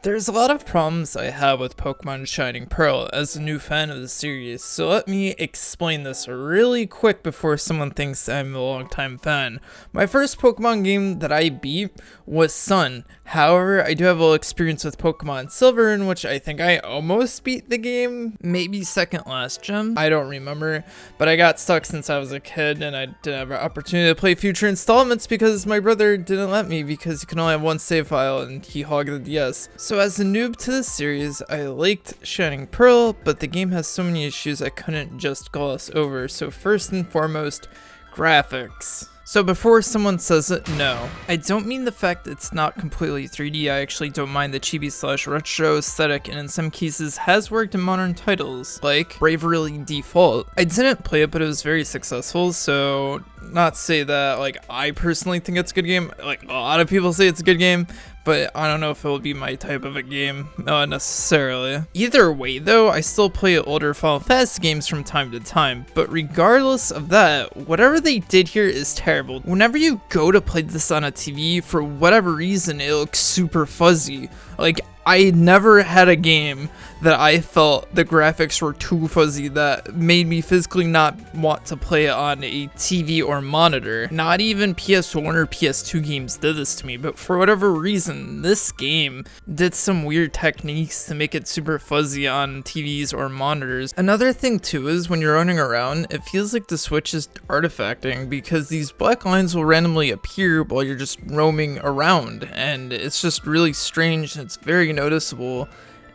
There's a lot of problems I have with Pokemon Shining Pearl as a new fan of the series, so let me explain this really quick before someone thinks I'm a longtime fan. My first Pokemon game that I beat was Sun. However, I do have a little experience with Pokemon Silver, in which I think I almost beat the game, maybe second last gem, I don't remember, but I got stuck since I was a kid and I didn't have an opportunity to play future installments because my brother didn't let me because you can only have one save file and he hogged the DS. So as a noob to the series, I liked Shining Pearl, but the game has so many issues I couldn't just gloss over. So first and foremost, graphics. So before someone says it, no. I don't mean the fact it's not completely 3D, I actually don't mind the chibi/retro aesthetic, and in some cases has worked in modern titles, like Bravely Default. I didn't play it, but it was very successful, so not to say that like I personally think it's a good game, like a lot of people say it's a good game, but I don't know if it will be my type of a game, not necessarily. Either way though, I still play older Final Fantasy games from time to time, but regardless of that, whatever they did here is terrible. Whenever you go to play this on a TV, for whatever reason, it looks super fuzzy. Like, I never had a game that I felt the graphics were too fuzzy that made me physically not want to play it on a TV or monitor. Not even PS1 or PS2 games did this to me, but for whatever reason, this game did some weird techniques to make it super fuzzy on TVs or monitors. Another thing too is when you're running around, it feels like the Switch is artifacting because these black lines will randomly appear while you're just roaming around, and it's just really strange and it's very noticeable,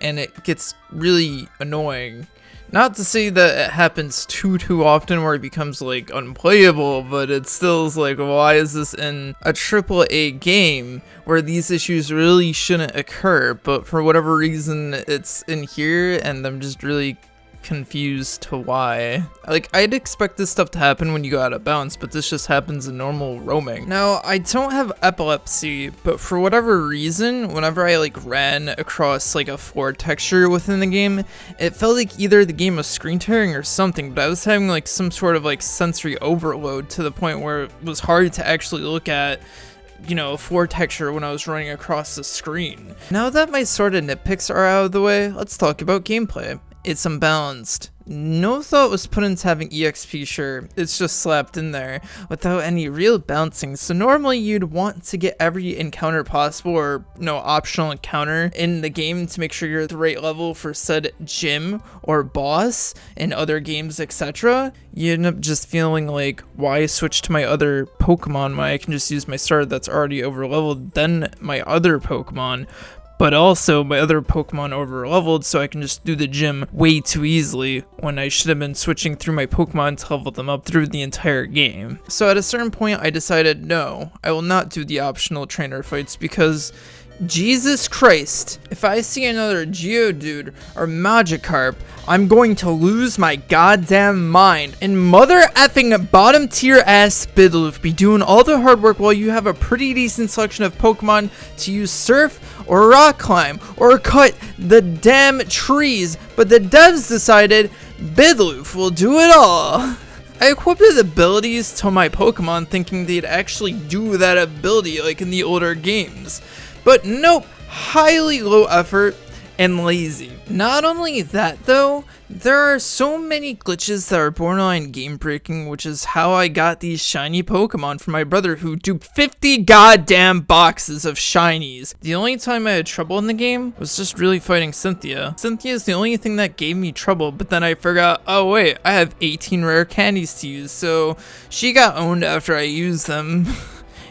and it gets really annoying. Not to say that it happens too often where it becomes like unplayable, but it still is like, why is this in a AAA game where these issues really shouldn't occur, but for whatever reason it's in here, and I'm just really confused to why. Like, I'd expect this stuff to happen when you go out of bounds, but this just happens in normal roaming. Now, I don't have epilepsy, but for whatever reason, whenever I like ran across like a floor texture within the game, it felt like either the game was screen tearing or something, but I was having like some sort of like sensory overload to the point where it was hard to actually look at, you know, floor texture when I was running across the screen. Now that my sort of nitpicks are out of the way, let's talk about gameplay. It's unbalanced. No thought was put into having EXP, sure, it's just slapped in there without any real bouncing. So normally you'd want to get every encounter possible, or no optional encounter in the game to make sure you're at the right level for said gym or boss in other games, etc. You end up just feeling like, why switch to my other Pokemon when I can just use my starter that's already over leveled, then my other Pokemon. But also my other Pokemon over leveled, so I can just do the gym way too easily when I should have been switching through my Pokemon to level them up through the entire game. So at a certain point I decided, no, I will not do the optional trainer fights because Jesus Christ, if I see another Geodude or Magikarp, I'm going to lose my goddamn mind. And mother effing bottom tier ass Bidloof be doing all the hard work while you have a pretty decent selection of Pokemon to use Surf or Rock Climb or cut the damn trees, but the devs decided Bidloof will do it all. I equipped the abilities to my Pokemon thinking they'd actually do that ability like in the older games. But nope, highly low effort and lazy. Not only that though, there are so many glitches that are borderline game breaking, which is how I got these shiny Pokemon from my brother who duped 50 goddamn boxes of shinies. The only time I had trouble in the game was just really fighting Cynthia. Cynthia is the only thing that gave me trouble, but then I forgot, oh wait, I have 18 rare candies to use, so she got owned after I used them.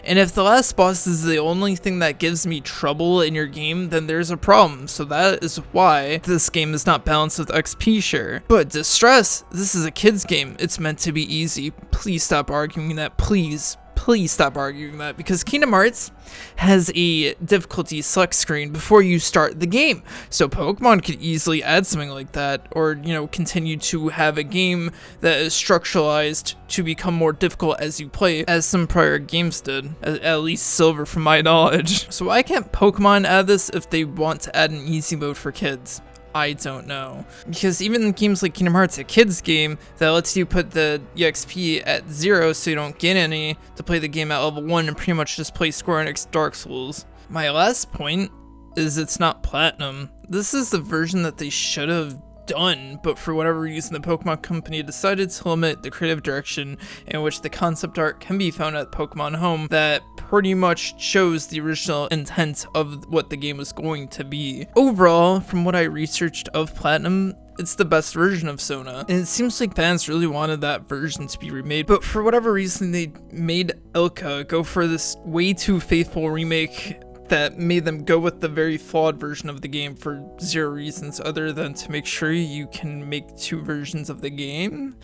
And if the last boss is the only thing that gives me trouble in your game, then there's a problem. So that is why this game is not balanced with XP, sure. But Distress, this is a kid's game. It's meant to be easy. Please stop arguing that, please. Please stop arguing that, because Kingdom Hearts has a difficulty select screen before you start the game. So Pokemon could easily add something like that, or, you know, continue to have a game that is structuralized to become more difficult as you play, as some prior games did, at least Silver from my knowledge. So why can't Pokemon add this if they want to add an easy mode for kids? I don't know. Because even in games like Kingdom Hearts, a kid's game that lets you put the EXP at 0 so you don't get any to play the game at level 1 and pretty much just play Square Enix Dark Souls. My last point is it's not Platinum. This is the version that they should have done, but for whatever reason the Pokemon Company decided to limit the creative direction in which the concept art can be found at Pokemon Home that pretty much shows the original intent of what the game was going to be. Overall, from what I researched of Platinum, it's the best version of Sona, and it seems like fans really wanted that version to be remade, but for whatever reason they made Ilka go for this way too faithful remake that made them go with the very flawed version of the game for zero reasons other than to make sure you can make two versions of the game.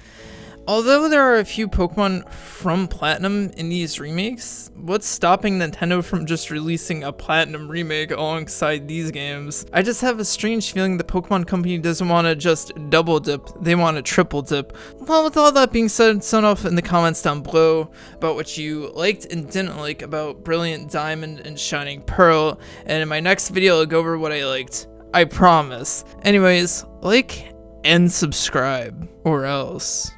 Although there are a few Pokemon from Platinum in these remakes, what's stopping Nintendo from just releasing a Platinum remake alongside these games? I just have a strange feeling the Pokemon Company doesn't want to just double dip, they want to triple dip. Well, with all that being said, sound off in the comments down below about what you liked and didn't like about Brilliant Diamond and Shining Pearl, and in my next video I'll go over what I liked. I promise. Anyways, like and subscribe, or else.